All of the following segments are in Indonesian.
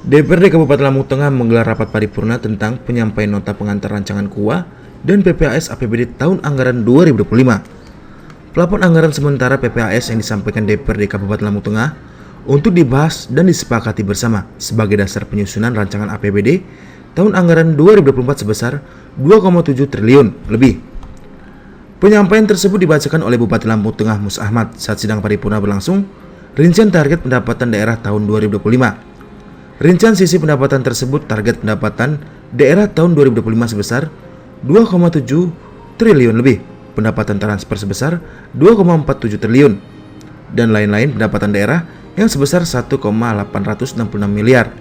DPRD Kabupaten Lampung Tengah menggelar rapat paripurna tentang penyampaian nota pengantar rancangan KUA dan PPAS APBD tahun anggaran 2025. Plafon anggaran sementara PPAS yang disampaikan DPRD Kabupaten Lampung Tengah untuk dibahas dan disepakati bersama sebagai dasar penyusunan rancangan APBD tahun anggaran 2024 sebesar 2,7 triliun lebih. Penyampaian tersebut dibacakan oleh Bupati Lampung Tengah Mus Ahmad saat sidang paripurna berlangsung. Rincian target pendapatan daerah tahun 2025. Rincian sisi pendapatan tersebut target pendapatan daerah tahun 2025 sebesar 2,7 triliun lebih, pendapatan transfer sebesar 2,47 triliun, dan lain-lain pendapatan daerah yang sebesar 1,866 miliar.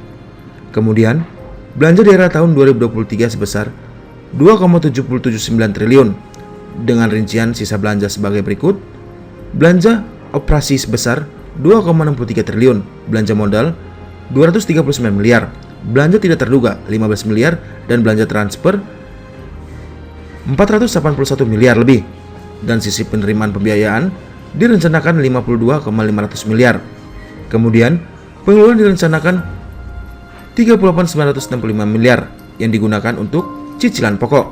Kemudian, belanja daerah tahun 2023 sebesar 2,779 triliun, dengan rincian sisa belanja sebagai berikut. Belanja operasi sebesar 2,63 triliun, belanja modal 239 miliar, belanja tidak terduga 15 miliar, dan belanja transfer 481 miliar lebih, dan sisi penerimaan pembiayaan direncanakan 52,500 miliar. Kemudian, pengeluaran direncanakan 38.965 miliar yang digunakan untuk cicilan pokok.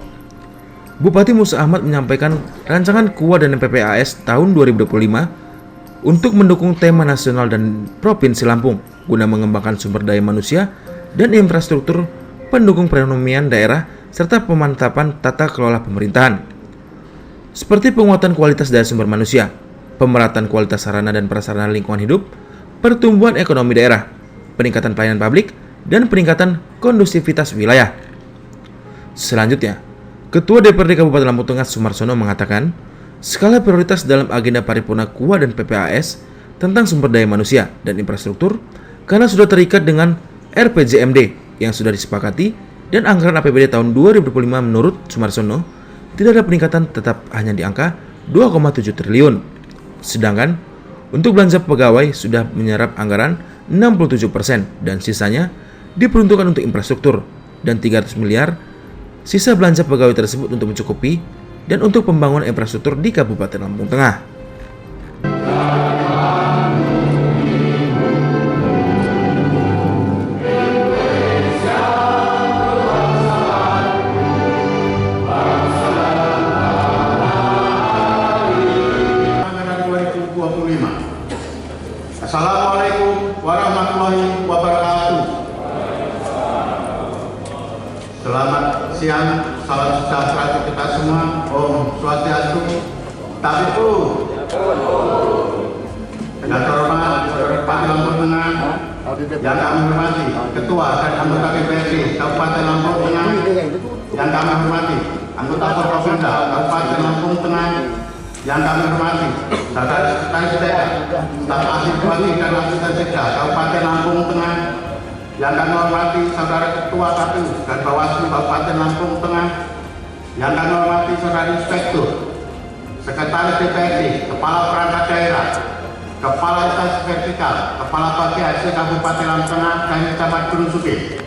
Bupati Mus Ahmad menyampaikan rancangan KUA dan PPAS tahun 2025 untuk mendukung tema nasional dan Provinsi Lampung guna mengembangkan sumber daya manusia dan infrastruktur pendukung perekonomian daerah serta pemantapan tata kelola pemerintahan, seperti penguatan kualitas daya sumber manusia, pemerataan kualitas sarana dan prasarana lingkungan hidup, pertumbuhan ekonomi daerah, peningkatan pelayanan publik, dan peningkatan kondusivitas wilayah. Selanjutnya, Ketua DPRD Kabupaten Lampung Tengah Sumarsono mengatakan, skala prioritas dalam agenda paripurna KUA dan PPAS tentang sumber daya manusia dan infrastruktur karena sudah terikat dengan RPJMD yang sudah disepakati, dan anggaran APBD tahun 2025 menurut Sumarsono tidak ada peningkatan, tetap hanya di angka 2,7 triliun. Sedangkan untuk belanja pegawai sudah menyerap anggaran 67% dan sisanya diperuntukkan untuk infrastruktur, dan 300 miliar sisa belanja pegawai tersebut untuk mencukupi dan untuk pembangunan infrastruktur di Kabupaten Lampung Tengah. Assalamualaikum warahmatullahi wabarakatuh. Selamat siang, salam sejahtera untuk kita semua. Om Swastiastu, Tabiku. Yang terhormat Bupati Lampung Tengah, yang kami hormati Ketua dan anggota DPRD Kabupaten Lampung Tengah, yang kami hormati anggota Forkopimda Kabupaten Lampung Tengah, yang kami hormati Sekretaris Daerah, staf ahli bupati dan asisten sekda Kabupaten Lampung Tengah, yang kami hormati Saudara Ketua KPU dan Bawaslu Kabupaten Lampung Tengah, yang kami hormati Saudara Inspektur, Sekretaris DPRD, Kepala Perangkat Daerah, Kepala Instansi Vertikal, Kepala Bagian Kabupaten Lampung Tengah, dan Camat Gunung Sugi.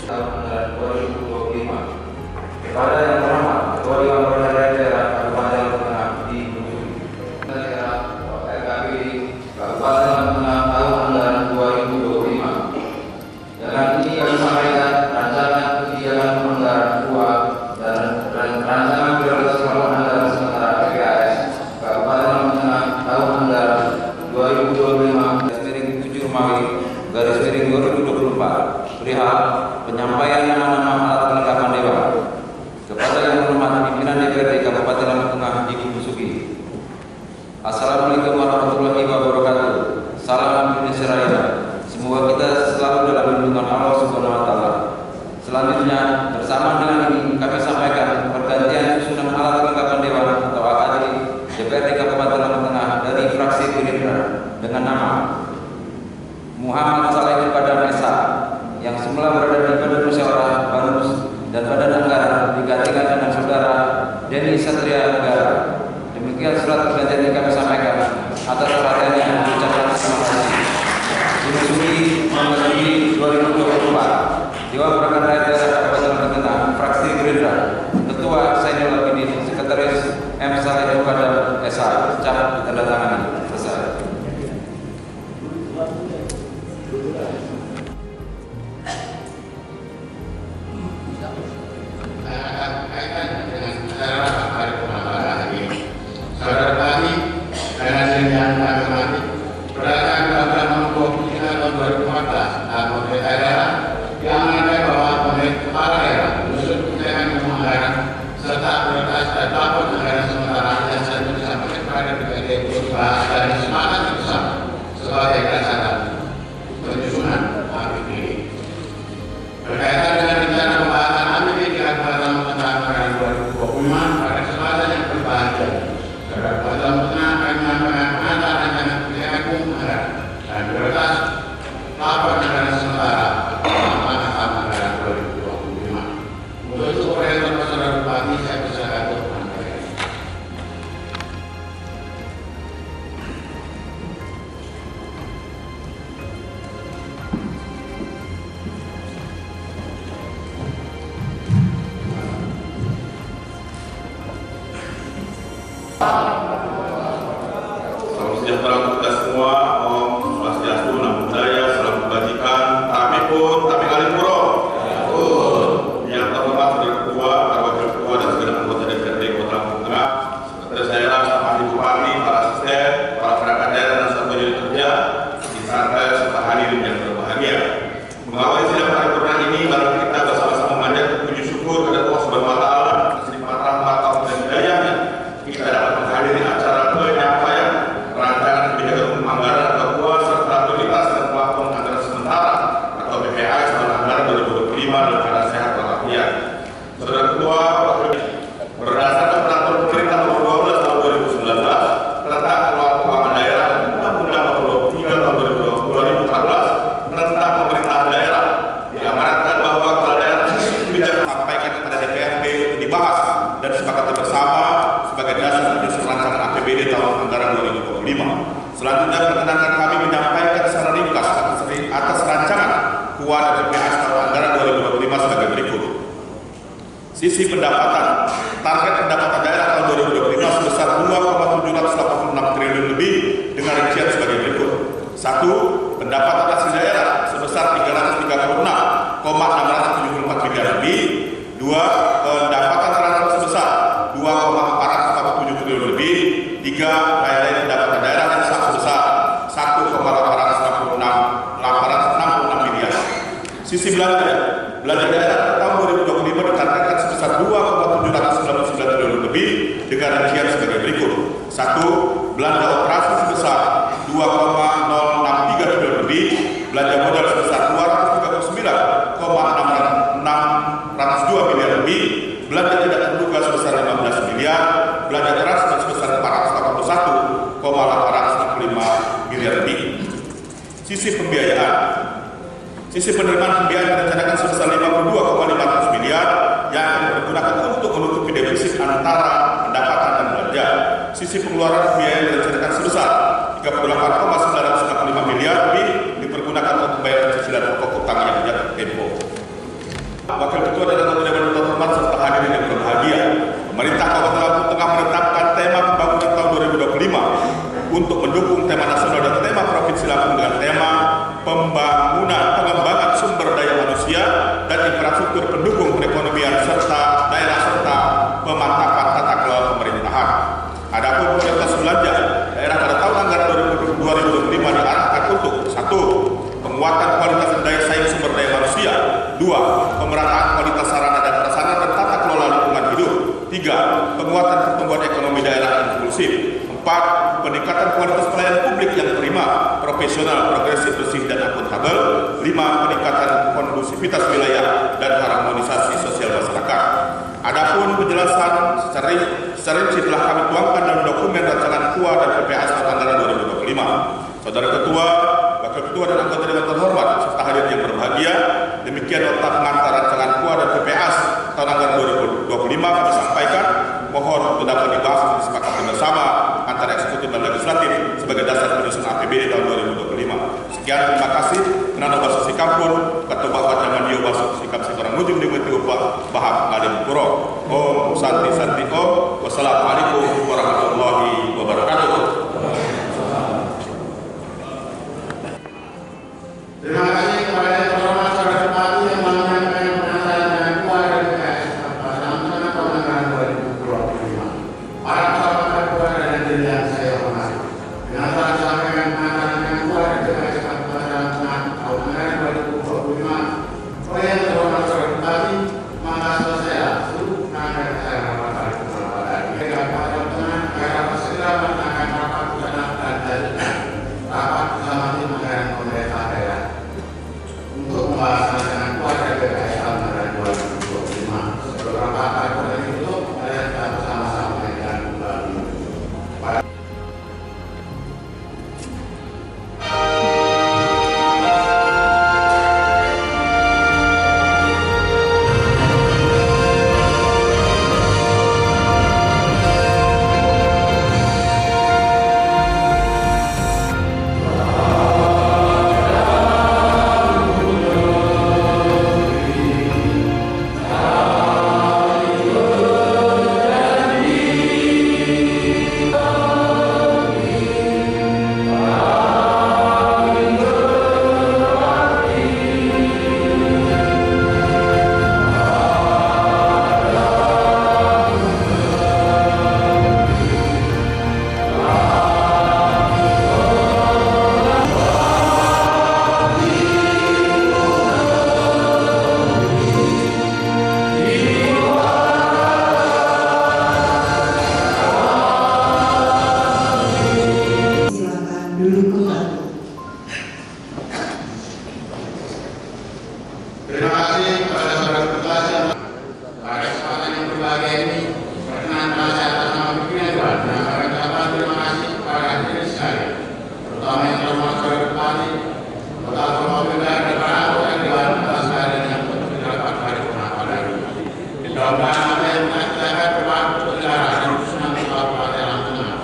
tahun anggaran 2025 kepada yang terhormat Ketua Dewan Perwakilan Daerah Kabupaten Lampung Tengah di Bungkulu. Daerah RKP Kabupaten Lampung Tengah tahun anggaran 2025. Dengan ini kami sampaikan rancangan kebijakan penganggaran uang dan rancangan prioritas anggaran sementara PPAS Kabupaten Lampung Tengah tahun anggaran 2025 /7 Romawi /2024 perihal penyampaian nama-nama alat kelengkapan dewan kepada yang terhormat pimpinan DPRD Kabupaten Lampung Tengah Ibu Busuki. Assalamualaikum warahmatullahi wabarakatuh. Salam Indonesia Raya. Semoga kita selalu dalam lindungan Allah Subhanahu wa taala. Selanjutnya, bersama dengan ini kami sampaikan pergantian susunan alat kelengkapan dewan atau AKD DPRD Kabupaten Lampung Tengah dari fraksi Gerindra dengan nama Muhammad Saleh Padam Esa yang semula berada di Badan Musyawarah Banus dan Badan Anggaran digantikan dengan saudara Denny Satria Negara. Demikian surat pergantian yang kami sampaikan. Atas perhatiannya ucapkan terima kasih. Busuki nomor 2024 Dewan Perwakilan Daerah Kabupaten Lampung Tengah fraksi Gerindra, Ketua Zainul Abidin, Sekretaris M. Saleh Padam Esa. Cap ditandatangani. Selesai. Kaitan dengan acara hari pengambilan hari ini. Saudara kami, dengan yang kami hormati, berdasarkan Peraturan Nomor 23 Tahun 2014 tentang pemerintah daerah yang mengatur bahwa pemerintah kepala daerah menyusun kebijakan anggaran serta prioritas dan plafon anggaran sementara yang satu disampaikan kepada DPRD untuk dibahas dan disepakati bersama sebagai dasar penyusunan APBD. Berkaitan dengan rencana pembahasan APBD di Kabupaten Lampung Tengah anggaran 2025 pada kesempatan yang berbahagia, Kabupaten Lampung Tengah akan menyampaikan pengantar rancangan kebijakan umum anggaran dan prioritas plafon anggaran sementara pengambilan anggaran 2025. Untuk itu, Operator Saudara Bupati, saya persilakan untuk menyampaikan. Salam sejahtera untuk kita semua. Om Swastiastu, Namo Buddhaya, salam kebajikan, tapi pun, tapi kali puro. Yang terhormat Saudara Ketua, Wakil Ketua dan segenap anggota DPRD Kota Lampung Tengah, Sekretaris Daerah, Ahli Bupati, para asisten, para perangkat daerah dan satu unit kerja, disantai serta hadirin yang berbahagia. Mengawali sidang paripurna ini, mari kita bersama-sama memanjatkan puji syukur kepada Allah Subhanahu wa taala atas limpahan rahmat Allah dan hidayahnya. Kita dapat menghadiri acara penyampaian rancangan kebijakan umum anggaran atau KUA serta prioritas dan plafon anggaran sementara atau PPAS tahun anggaran 2025 dalam keadaan sehat walafiat. Saudara Ketua, berdasarkan peraturan pemerintah nomor 12 tahun 2019 tentang kelola keuangan daerah dan Undang-Undang nomor 23 tahun 2014 tentang pemerintahan daerah, diamanatkan bahwa kepala daerah kebijakan sampaikan kepada DPRD untuk dibahas dan disepakati bersama sebagai dasar menyusun rancangan APBD tahun anggaran 2025. Selanjutnya perkenankan kami menyampaikan secara ringkas atas rancangan KUA dan PPAS tahun anggaran 2025 sebagai berikut. Sisi pendapatan, target pendapatan daerah tahun 2025 sebesar 2,786 triliun lebih dengan rincian sebagai berikut. 1. Pendapatan asli daerah sebesar 336,674 miliar lebih. 2. Pendapatan transfer sebesar 2,447 triliun lebih. 3. Lain-lain pendapatan daerah yang sah sebesar 1,866 miliar. Sisi belanja daerah tahun 2025 ditargetkan sebesar 2,799 triliun lebih dengan rincian sebagai berikut. 1. Belanja operasi sebesar 2,063 triliun lebih. Belanja modal sebesar 239,602 miliar lebih. Belanja tidak terduga sebesar 15 miliar. Belanja transfer sebesar 481,865 miliar lebih. Sisi pembiayaan. Sisi penerimaan pembiayaan direncanakan sebesar 52,500 miliar yang akan digunakan untuk menutupi defisit antara pendapatan dan belanja. Sisi pengeluaran pembiayaan direncanakan sebesar 38,945 miliar lebih dipergunakan untuk membayar cicilan pokok utang yang jatuh tempo. Wakil Ketua dan anggota Dewan terhormat serta hadirin yang berbahagia, pemerintah Kabupaten Lampung Tengah menetapkan tema pembangunan tahun 2025 untuk mendukung tema nasional dan tema provinsi Lampung dengan tema pengembangan sumber daya manusia dan infrastruktur pendukung perekonomian serta daerah serta pemantapan tata kelola pemerintahan. Adapun prioritas belanja daerah pada tahun anggaran 2025 diarahkan untuk 1. Penguatan kualitas dan daya saing sumber daya manusia. 2. Pemerataan kualitas sarana dan prasarana dan tata kelola lingkungan hidup. 3. Penguatan pertumbuhan ekonomi daerah inklusif. 4. Peningkatan kualitas pelayanan publik yang prima, profesional, progresif, bersih, dan akuntabel. 5. Peningkatan kondusivitas wilayah dan harmonisasi sosial masyarakat. Adapun penjelasan secara rinci telah kami tuangkan dalam dokumen rancangan KUA dan PPAS tahun anggaran 2025. Saudara Ketua, Wakil Ketua dan anggota Dewan terhormat serta hadirin yang berbahagia, demikian nota pengantar rancangan KUA dan PPAS tahun anggaran 2025 kami sampaikan. Mohon untuk dapat dibahas dan disepakati bersama antara eksekutif dan legislatif sebagai dasar penyusunan APBD tahun 2025. Sekian, terima kasih. Menanam Basu Sikampur, Ketua Bapak Jaman Dio Basu Sikap Sikorang Ujung di Weti Upah Bahak Ngadim Puro. Om Santi Santi Om. Wassalamualaikum warahmatullahi wabarakatuh. Terima kasih kepada yang terhormat Saudara Bupati yang menyampaikan penjelasan dan KUA dan PPAS pada rancangan tahun anggaran 2025. Para sahabat KUA dan hadirin yang saya hormati, dengan telah disampaikan penjelasan KUA dan PPAS pada rancangan tahun anggaran 2025 oleh yang terhormat Saudara Bupati, maka selesai seluruh penanganan saya rapat pada Tiga Pada Tengah agar dapat segera melaksanakan rapat perdana dan jaringan rapat bersama tim anggaran pemerintah daerah untuk membahas rancangan KUA dan PPAS tahun anggaran 2025. Sebelum rapat paripurna ditutup, mari kita bersama-sama menyanyikan kembali. Terima kasih kepada saudara Bupati pada kesempatan yang berbahagia ini. Perkenankan saya atas nama pimpinan Dewan menyampaikan ucapan terima kasih kepada hadirin sekalian, terutama yang terhormat saudara Bupati, Kota Purwopimda dan para anggota Dewan atas kehadiran yang penuh di rapat paripurna pada hari ini. Mudah-mudahan apa yang kita capai bermanfaat untuk negara dan khususnya untuk Kabupaten Lampung Tengah.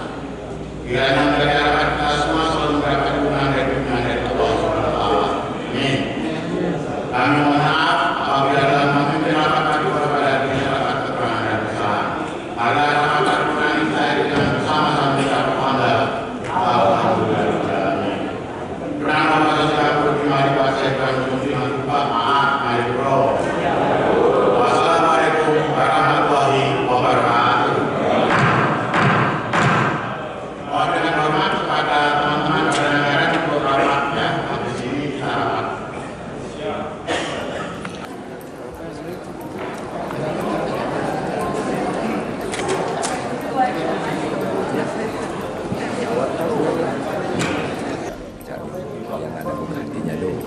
Kiranya menjadi harapan kita semua selalu mendapat dukungan dan bimbingan dari Allah Subhanahu wa Ta'ala. Amin. Kami mohon maaf apabila dalam memimpin rapat paripurna pada hari ini rapat kekurangan dan kesalahan. Agar rapat paripurna ini saya dengan bersama-sama kita berpandang. Alhamdulillah. Pernah Bapak Sikampur dimari Pak Sekran Muslimat Pak Maaf Mari Bro. Wassalamualaikum warahmatullahi wabarakatuh. Mohon dengan hormat kepada teman-teman pada negara untuk rapat ya. Habis ini kita rapat. Yang ada buktinya dulu.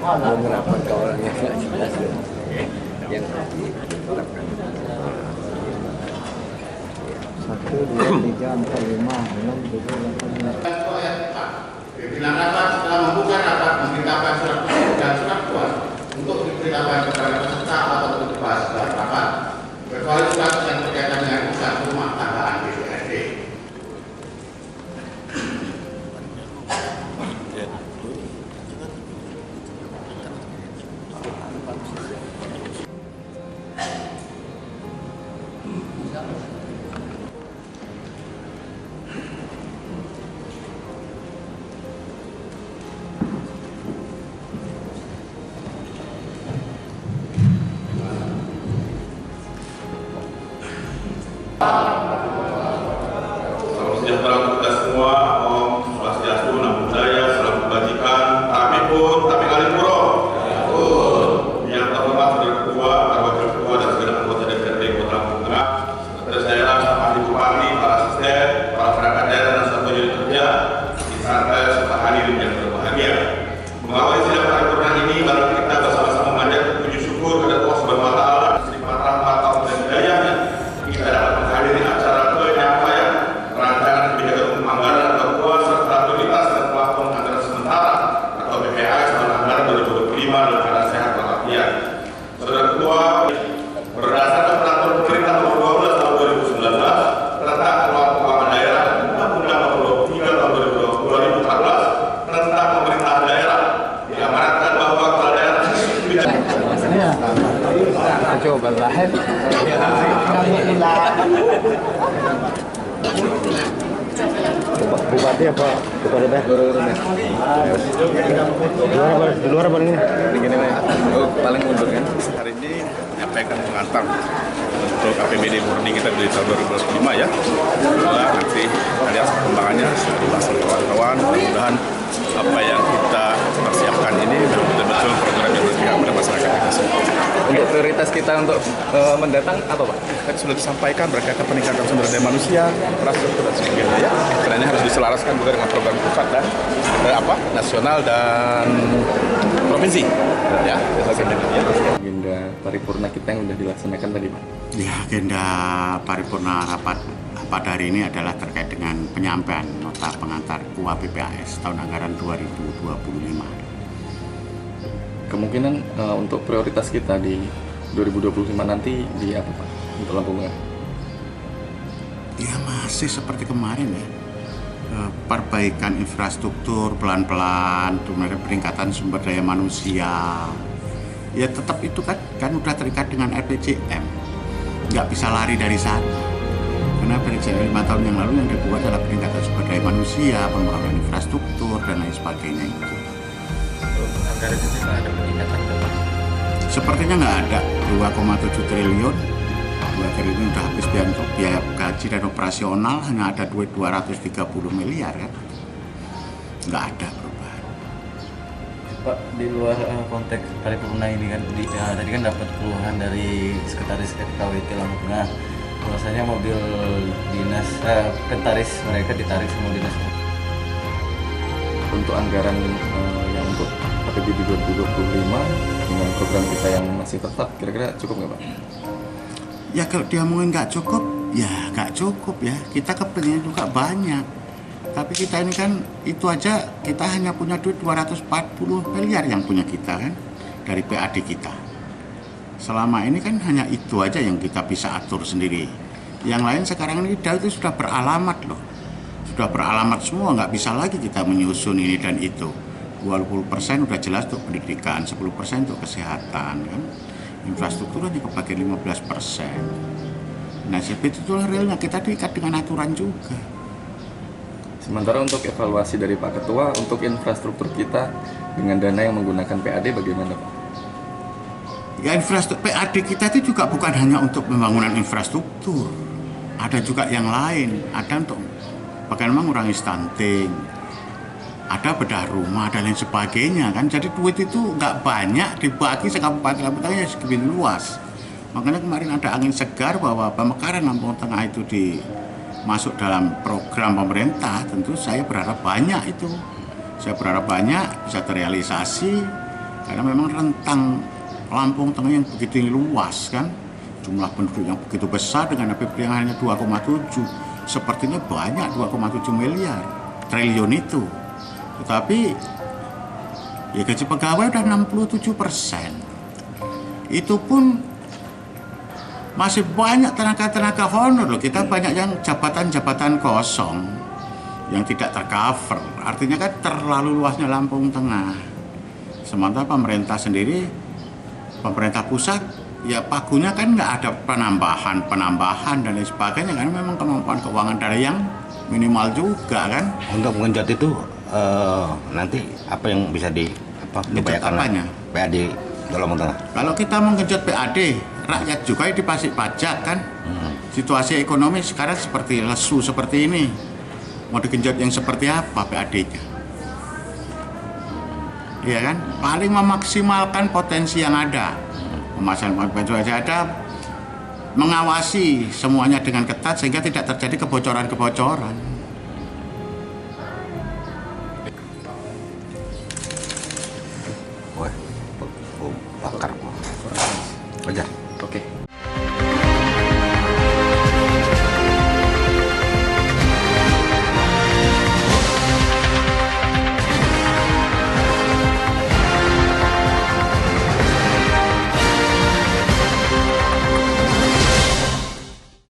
Ada mau merapat ke orang yang nggak jelas dulu. Yang ditetapkan. 1, 2, 3, 4, 5, 6, 7, 8, 9. Pimpinan rapat telah membuka rapat memberitahukan surat kuasa dan surat kuasa untuk diberitahukan kepada peserta atau untuk dibahas dalam rapat, kecuali surat yang berkaitan dengan usaha rumah tanggaan BPSD. ballahin. Bupati apa? Bupati Beh? Di luar apa ini? Oh, paling mundur kan? Hari ini menyampaikan pengantar untuk APBD murni kita di tahun 2025 ya. Semoga nanti lihat perkembangannya dibahas oleh kawan-kawan. Mudah-mudahan apa yang kita persiapkan ini betul-betul program yang berpihak pada masyarakat kita semua. Untuk prioritas kita untuk mendatang apa Pak? Tadi sudah disampaikan berkaitan peningkatan sumber daya manusia, infrastruktur dan sebagainya ya. Karena ini harus diselaraskan juga dengan program pusat dan nasional dan provinsi. Ya, Agenda paripurna kita yang sudah dilaksanakan tadi Pak. Ya, agenda paripurna rapat hari ini adalah terkait dengan penyampaian nota pengantar KUA PPAS tahun anggaran 2025. Kemungkinan untuk prioritas kita di 2025 nanti di apa Pak? Untuk Lampung Tengah? Ya masih seperti kemarin ya. Perbaikan infrastruktur pelan-pelan, kemudian peningkatan sumber daya manusia. Ya tetap itu kan udah terikat dengan RPJM. Nggak bisa lari dari sana. Karena RPJM 5 tahun yang lalu yang dibuat adalah peningkatan sumber daya manusia, pembangunan infrastruktur dan lain sebagainya itu. Anggaran itu ada peningkatan Pak? Sepertinya nggak ada. 2,7 triliun. 2 triliun udah habis untuk biaya gaji dan operasional, hanya ada duit 230 miliar kan. Nggak ada perubahan. Pak, di luar konteks paripurna ini kan tadi kan dapat keluhan dari sekretaris FKWT Lampung Tengah bahwasanya mobil dinas pentaris mereka ditarik semua dinas. Untuk anggaran yang untuk APBD 2025 dengan program kita yang masih tetap, kira-kira cukup nggak Pak? Ya kalau dia ngomongin nggak cukup, ya nggak cukup ya. Kita kepentingan juga banyak. Tapi kita ini kan itu aja kita hanya punya duit 240 miliar yang punya kita kan dari PAD kita. Selama ini kan hanya itu aja yang kita bisa atur sendiri. Yang lain sekarang ini itu sudah beralamat loh. Sudah beralamat semua, nggak bisa lagi kita menyusun ini dan itu. 20% udah jelas untuk pendidikan, 10% untuk kesehatan kan. Infrastruktur hanya kebagi 15%. Nah, seperti itulah realnya kita diikat dengan aturan juga. Sementara untuk evaluasi dari Pak Ketua untuk infrastruktur kita dengan dana yang menggunakan PAD bagaimana Pak? Ya infrastruktur PAD kita itu juga bukan hanya untuk pembangunan infrastruktur. Ada juga yang lain, ada untuk bagaimana mengurangi stunting, ada bedah rumah dan lain sebagainya kan. Jadi duit itu nggak banyak dibagi sekabupaten ya segini luas. Makanya kemarin ada angin segar bahwa pemekaran Lampung Tengah itu masuk dalam program pemerintah. Tentu saya berharap banyak itu. Saya berharap banyak bisa terrealisasi karena memang rentang Lampung Tengah yang begitu luas kan. Jumlah penduduk yang begitu besar dengan APBD yang hanya 2,7. Sepertinya banyak 2,7 miliar triliun itu. Tetapi ya gaji pegawai udah 67%. Itu pun masih banyak tenaga-tenaga honor loh. Kita banyak yang jabatan-jabatan kosong yang tidak tercover. Artinya kan terlalu luasnya Lampung Tengah. Sementara pemerintah sendiri, pemerintah pusat ya pagunya kan nggak ada penambahan dan lain sebagainya kan. Memang kemampuan keuangan dari yang minimal juga kan. Untuk mengenjot itu nanti apa yang bisa dibayarkan PAD Lampung Tengah? Kalau kita menggenjot PAD, rakyat juga dipasik pajak kan. Situasi ekonomi sekarang seperti lesu seperti ini. Mau digenjot yang seperti apa PAD-nya? Iya kan? Paling memaksimalkan potensi yang ada. Pemasangan potensi ada, mengawasi semuanya dengan ketat sehingga tidak terjadi kebocoran-kebocoran.